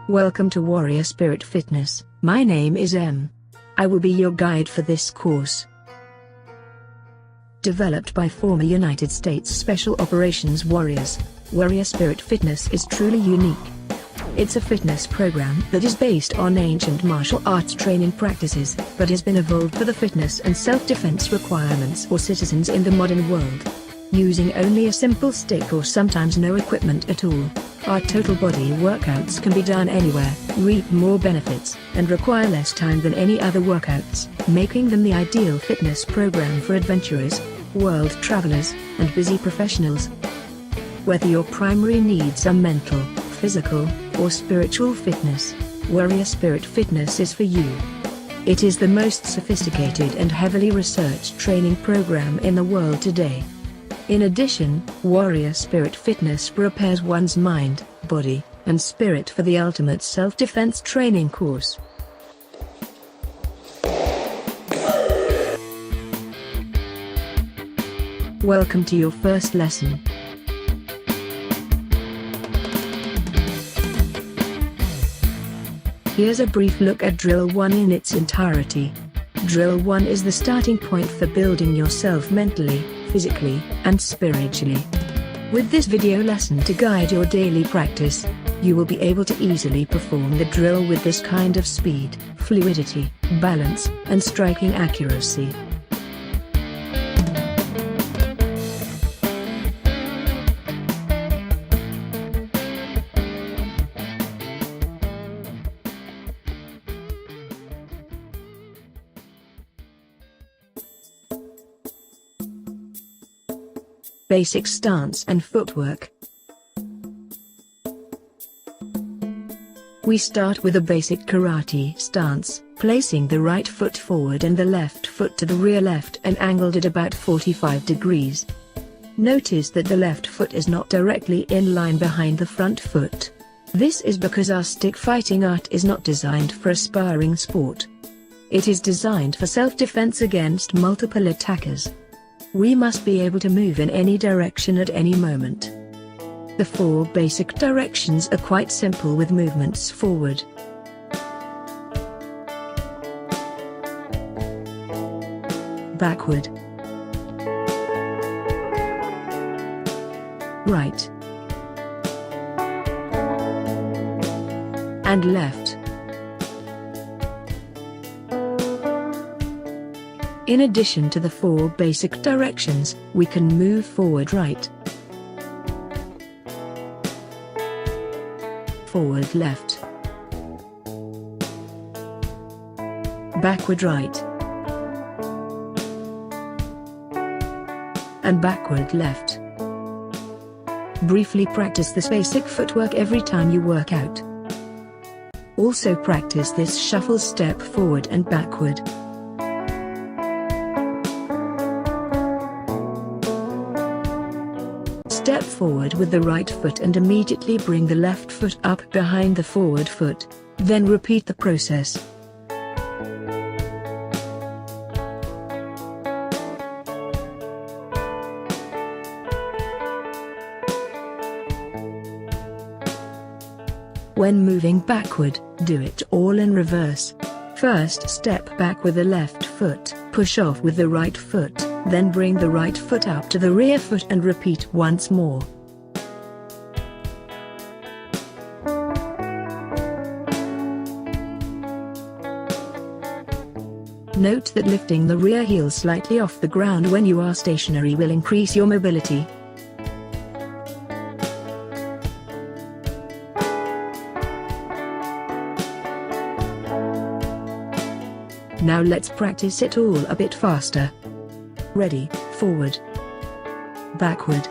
Welcome to Warrior Spirit Fitness. My name is M. I will be your guide for this course. Developed by former United States Special Operations Warriors, Warrior Spirit Fitness is truly unique. It's a fitness program that is based on ancient martial arts training practices, but has been evolved for the fitness and self-defense requirements for citizens in the modern world. Using only a simple stick or sometimes no equipment at all, our total body workouts can be done anywhere, reap more benefits, and require less time than any other workouts, making them the ideal fitness program for adventurers, world travelers, and busy professionals. Whether your primary needs are mental, physical, or spiritual fitness, Warrior Spirit Fitness is for you. It is the most sophisticated and heavily researched training program in the world today. In addition, Warrior Spirit Fitness prepares one's mind, body, and spirit for the ultimate self-defense training course. Welcome to your first lesson. Here's a brief look at Drill 1 in its entirety. Drill 1 is the starting point for building yourself mentally, physically, and spiritually. With this video lesson to guide your daily practice, you will be able to easily perform the drill with this kind of speed, fluidity, balance, and striking accuracy. Basic stance and footwork. We start with a basic karate stance, placing the right foot forward and the left foot to the rear left and angled at about 45 degrees. Notice that the left foot is not directly in line behind the front foot. This is because our stick fighting art is not designed for a sparring sport. It is designed for self-defense against multiple attackers. We must be able to move in any direction at any moment. The 4 basic directions are quite simple with movements forward, backward, right, and left. In addition to the 4 basic directions, we can move forward right, forward left, backward right, and backward left. Briefly practice this basic footwork every time you work out. Also practice this shuffle step forward and backward. Step forward with the right foot and immediately bring the left foot up behind the forward foot, then repeat the process. When moving backward, do it all in reverse. First step back with the left foot, push off with the right foot, then bring the right foot up to the rear foot and repeat once more. Note that lifting the rear heel slightly off the ground when you are stationary will increase your mobility. Now let's practice it all a bit faster. Ready, forward, backward,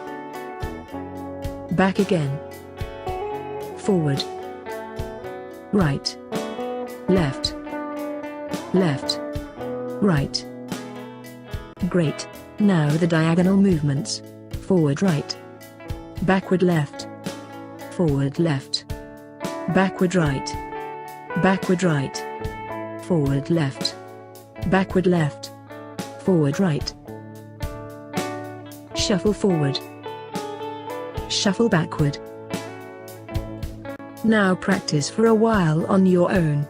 back again, forward, right, left, left, right. Great. Now the diagonal movements. Forward right, backward left, forward left, backward right, forward left, backward left, forward right. Shuffle forward, shuffle backward, Now practice for a while on your own.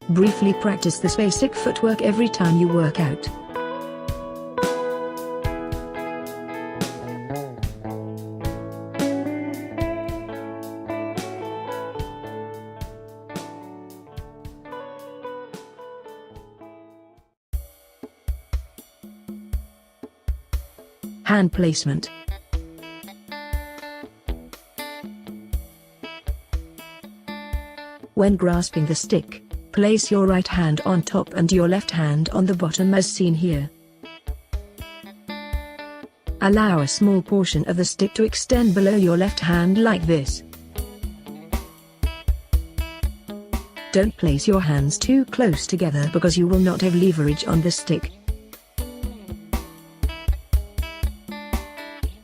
Briefly practice this basic footwork every time you work out. Hand placement. When grasping the stick, place your right hand on top and your left hand on the bottom as seen here. Allow a small portion of the stick to extend below your left hand like this. Don't place your hands too close together because you will not have leverage on the stick.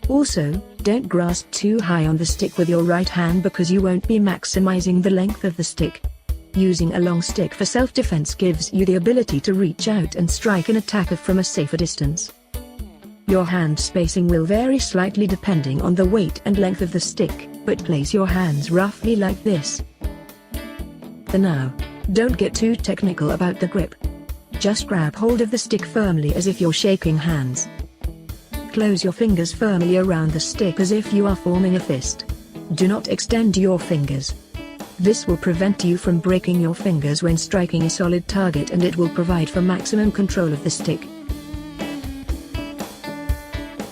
Also, don't grasp too high on the stick with your right hand because you won't be maximizing the length of the stick. Using a long stick for self-defense gives you the ability to reach out and strike an attacker from a safer distance. Your hand spacing will vary slightly depending on the weight and length of the stick, but place your hands roughly like this. For now, don't get too technical about the grip. Just grab hold of the stick firmly as if you're shaking hands. Close your fingers firmly around the stick as if you are forming a fist. Do not extend your fingers. This will prevent you from breaking your fingers when striking a solid target, and it will provide for maximum control of the stick.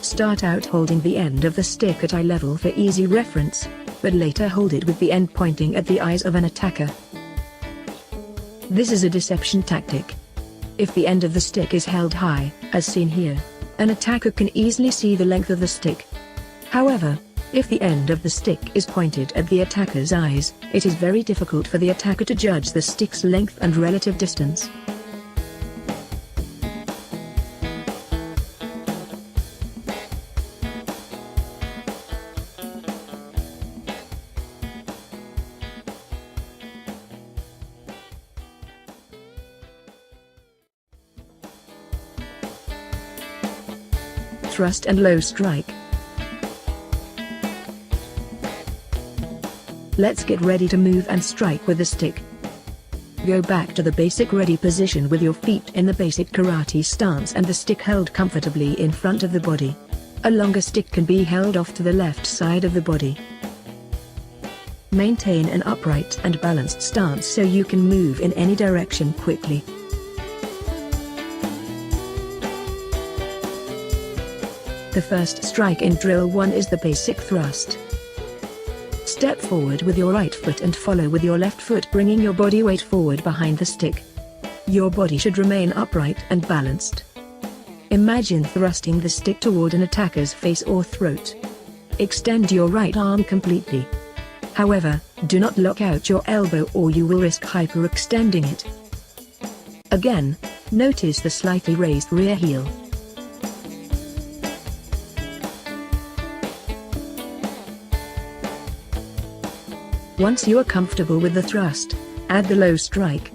Start out holding the end of the stick at eye level for easy reference, but later hold it with the end pointing at the eyes of an attacker. This is a deception tactic. If the end of the stick is held high, as seen here, an attacker can easily see the length of the stick. However, if the end of the stick is pointed at the attacker's eyes, it is very difficult for the attacker to judge the stick's length and relative distance. Thrust and low strike. Let's get ready to move and strike with the stick. Go back to the basic ready position with your feet in the basic karate stance and the stick held comfortably in front of the body. A longer stick can be held off to the left side of the body. Maintain an upright and balanced stance so you can move in any direction quickly. The first strike in drill 1 is the basic thrust. Step forward with your right foot and follow with your left foot, bringing your body weight forward behind the stick. Your body should remain upright and balanced. Imagine thrusting the stick toward an attacker's face or throat. Extend your right arm completely. However, do not lock out your elbow or you will risk hyperextending it. Again, notice the slightly raised rear heel. Once you are comfortable with the thrust, add the low strike.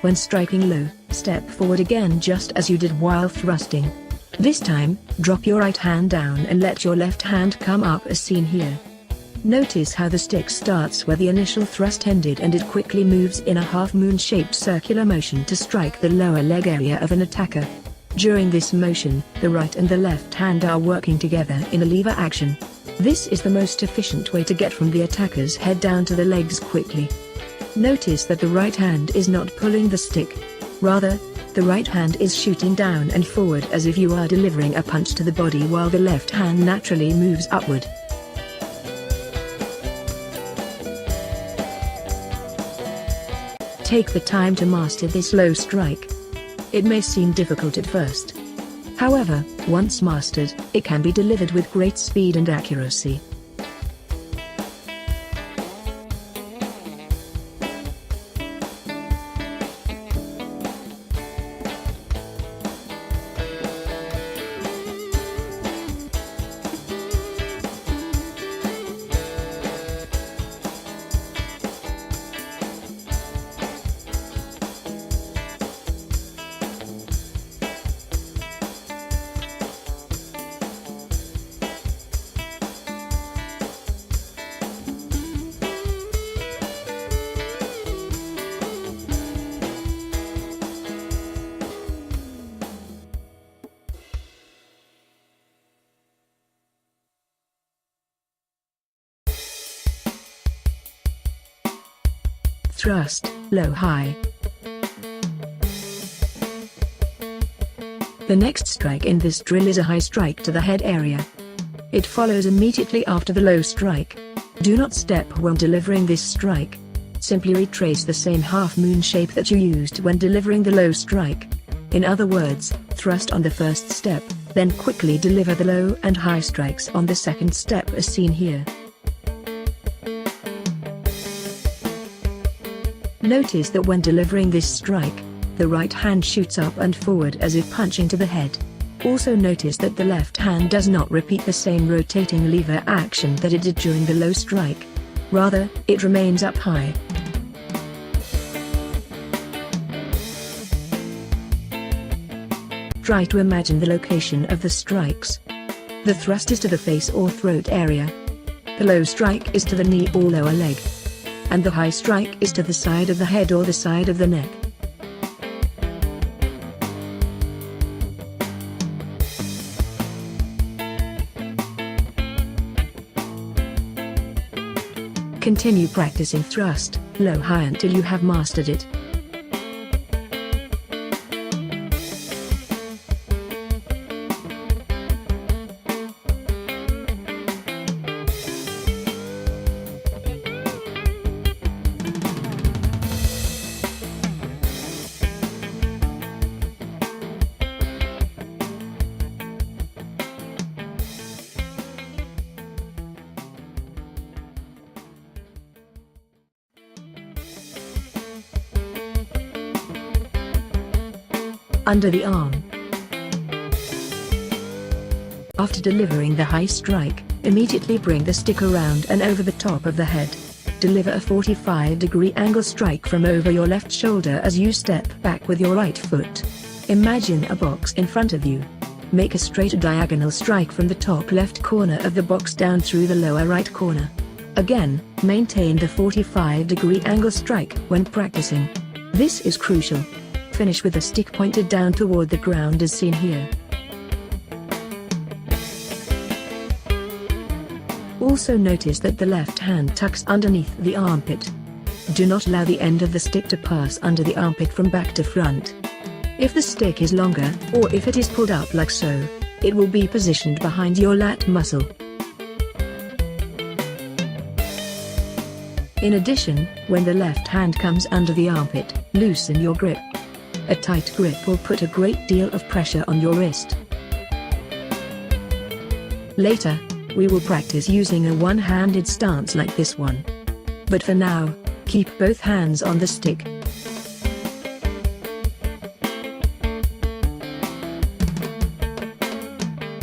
When striking low, step forward again just as you did while thrusting. This time, drop your right hand down and let your left hand come up as seen here. Notice how the stick starts where the initial thrust ended and it quickly moves in a half-moon-shaped circular motion to strike the lower leg area of an attacker. During this motion, the right and the left hand are working together in a lever action. This is the most efficient way to get from the attacker's head down to the legs quickly. Notice that the right hand is not pulling the stick. Rather, the right hand is shooting down and forward as if you are delivering a punch to the body, while the left hand naturally moves upward. Take the time to master this low strike. It may seem difficult at first. However, once mastered, it can be delivered with great speed and accuracy. thrust, low high. The next strike in this drill is a high strike to the head area. It follows immediately after the low strike. Do not step when delivering this strike. Simply retrace the same half-moon shape that you used when delivering the low strike. In other words, thrust on the first step, then quickly deliver the low and high strikes on the second step as seen here. Notice that when delivering this strike, the right hand shoots up and forward as if punching to the head. Also notice that the left hand does not repeat the same rotating lever action that it did during the low strike. Rather, it remains up high. Try to imagine the location of the strikes. The thrust is to the face or throat area. The low strike is to the knee or lower leg. And the high strike is to the side of the head or the side of the neck. Continue practicing thrust, low high until you have mastered it. Under the arm. After delivering the high strike, immediately bring the stick around and over the top of the head. Deliver a 45-degree angle strike from over your left shoulder as you step back with your right foot. Imagine a box in front of you. Make a straight diagonal strike from the top left corner of the box down through the lower right corner. Again, maintain the 45-degree angle strike when practicing. This is crucial. Finish with the stick pointed down toward the ground as seen here. Also notice that the left hand tucks underneath the armpit. Do not allow the end of the stick to pass under the armpit from back to front. If the stick is longer, or if it is pulled up like so, it will be positioned behind your lat muscle. In addition, when the left hand comes under the armpit, loosen your grip. A tight grip will put a great deal of pressure on your wrist. Later, we will practice using a one-handed stance like this one. But for now, keep both hands on the stick.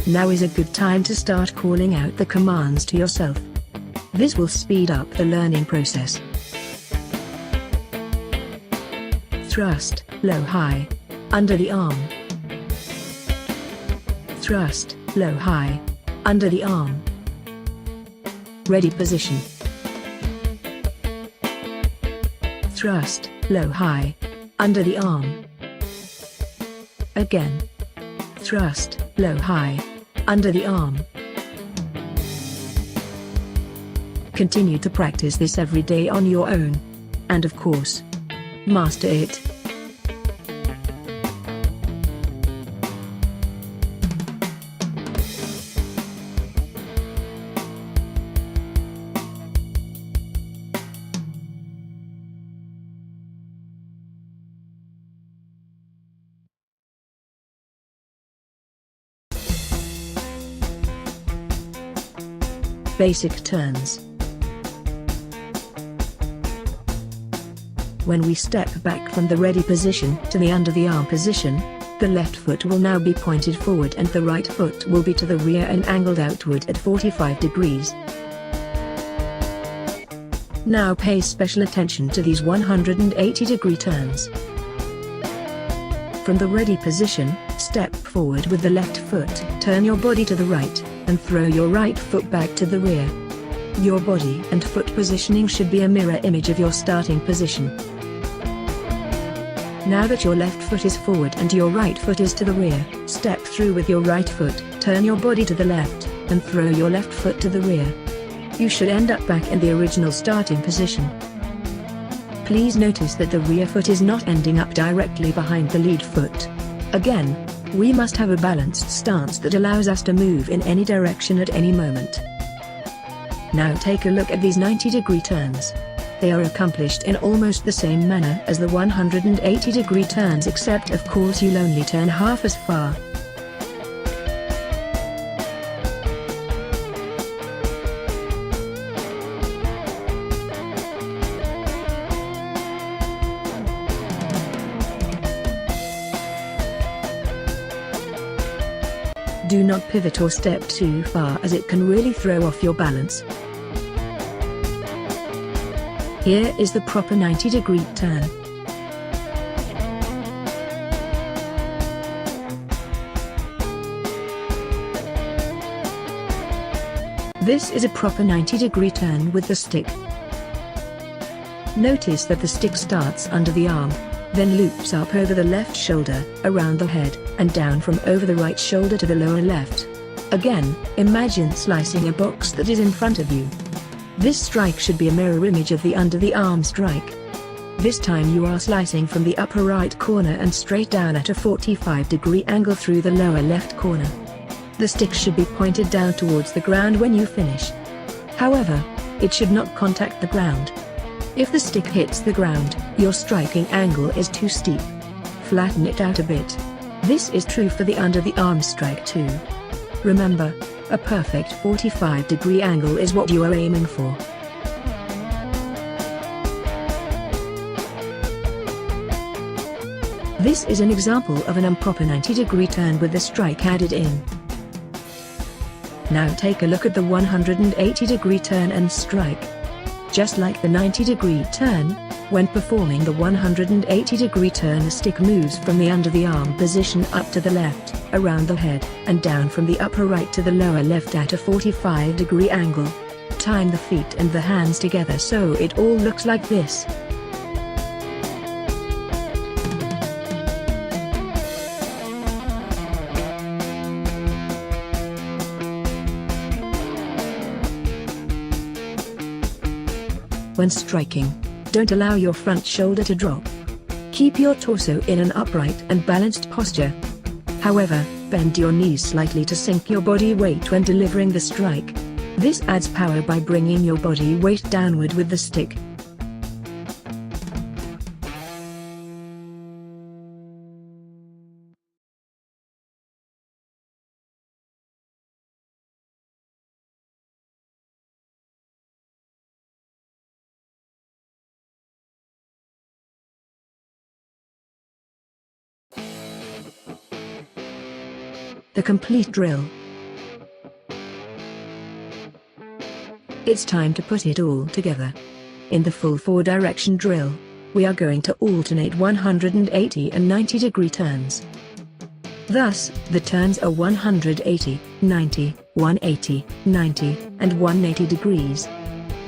Now is a good time to start calling out the commands to yourself. This will speed up the learning process. Thrust, low high. Under the arm. Thrust, low high. Under the arm. Ready position. Thrust, low high. Under the arm. Again. Thrust, low high. Under the arm. Continue to practice this every day on your own. And of course, master it. Basic turns. When we step back from the ready position to the under the arm position, the left foot will now be pointed forward and the right foot will be to the rear and angled outward at 45 degrees. Now pay special attention to these 180-degree turns. From the ready position, step forward with the left foot, turn your body to the right, and throw your right foot back to the rear. Your body and foot positioning should be a mirror image of your starting position. Now that your left foot is forward and your right foot is to the rear, step through with your right foot, turn your body to the left, and throw your left foot to the rear. You should end up back in the original starting position. Please notice that the rear foot is not ending up directly behind the lead foot. Again, we must have a balanced stance that allows us to move in any direction at any moment. Now take a look at these 90-degree turns. They are accomplished in almost the same manner as the 180-degree turns, except of course you'll only turn half as far. Do not pivot or step too far, as it can really throw off your balance. Here is the proper 90-degree turn. This is a proper 90-degree turn with the stick. Notice that the stick starts under the arm, then loops up over the left shoulder, around the head, and down from over the right shoulder to the lower left. Again, imagine slicing a box that is in front of you. This strike should be a mirror image of the under the arm strike. This time you are slicing from the upper right corner and straight down at a 45-degree angle through the lower left corner. The stick should be pointed down towards the ground when you finish. However, it should not contact the ground. If the stick hits the ground, your striking angle is too steep. Flatten it out a bit. This is true for the under the arm strike too. Remember, a perfect 45-degree angle is what you are aiming for. This is an example of an improper 90-degree turn with the strike added in. Now take a look at the 180-degree turn and strike. Just like the 90-degree turn, when performing the 180-degree turn, the stick moves from the under the arm position up to the left, around the head, and down from the upper right to the lower left at a 45-degree angle. Time the feet and the hands together so it all looks like this. When striking, don't allow your front shoulder to drop. Keep your torso in an upright and balanced posture. However, bend your knees slightly to sink your body weight when delivering the strike. This adds power by bringing your body weight downward with the stick. The complete drill. It's time to put it all together. In the full 4-direction drill, we are going to alternate 180 and 90-degree turns. Thus, the turns are 180, 90, 180, 90, and 180 degrees.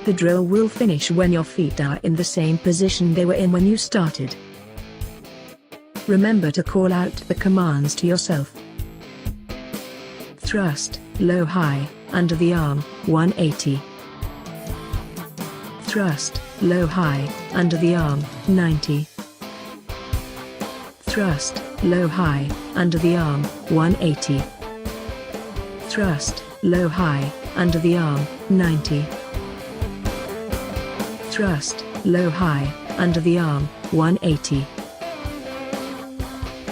The drill will finish when your feet are in the same position they were in when you started. Remember to call out the commands to yourself. Thrust, low high, under the arm, 180. Thrust, low high, under the arm, 90. Thrust, low high, under the arm, 180. Thrust, low high, under the arm, 90. Thrust, low high, under the arm, 180.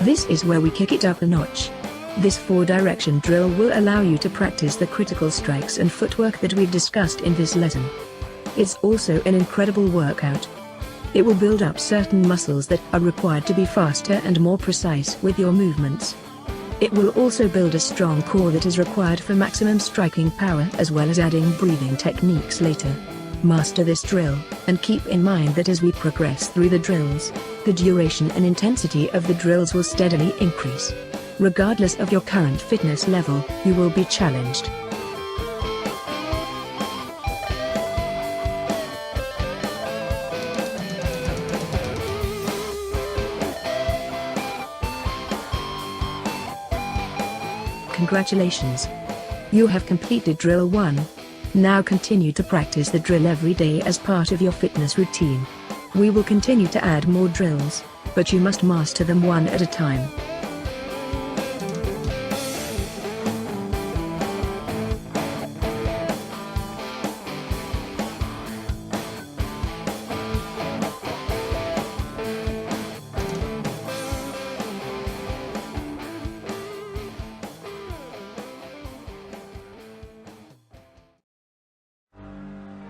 This is where we kick it up a notch. This 4-direction drill will allow you to practice the critical strikes and footwork that we've discussed in this lesson. It's also an incredible workout. It will build up certain muscles that are required to be faster and more precise with your movements. It will also build a strong core that is required for maximum striking power, as well as adding breathing techniques later. Master this drill, and keep in mind that as we progress through the drills, the duration and intensity of the drills will steadily increase. Regardless of your current fitness level, you will be challenged. Congratulations! You have completed drill 1. Now continue to practice the drill every day as part of your fitness routine. We will continue to add more drills, but you must master them one at a time.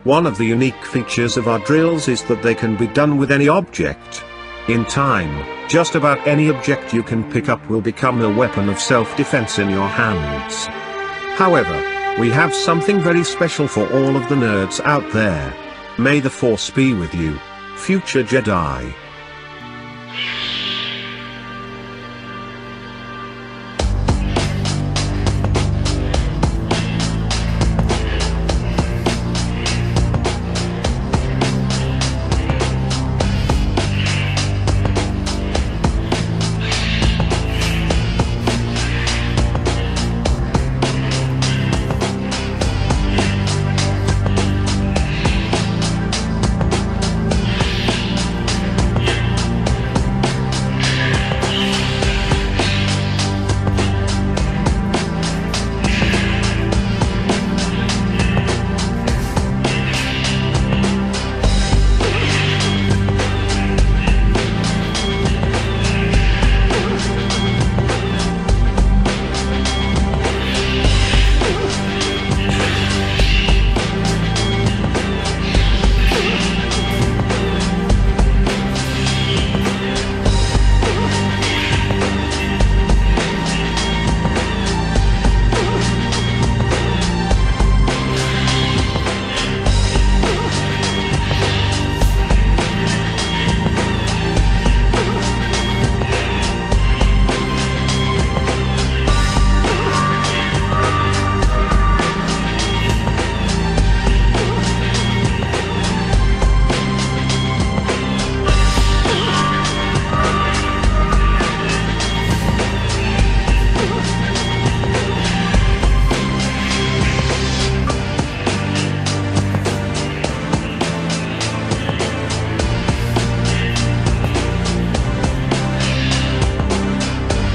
One of the unique features of our drills is that they can be done with any object. In time, just about any object you can pick up will become a weapon of self-defense in your hands. However, we have something very special for all of the nerds out there. May the Force be with you, future Jedi.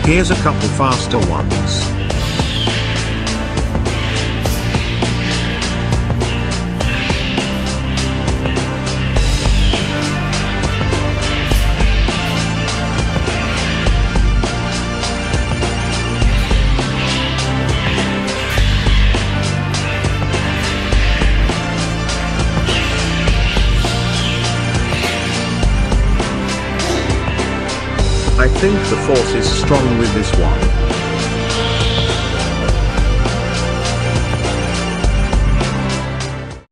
Here's a couple faster ones. I think the Force is strong with this one.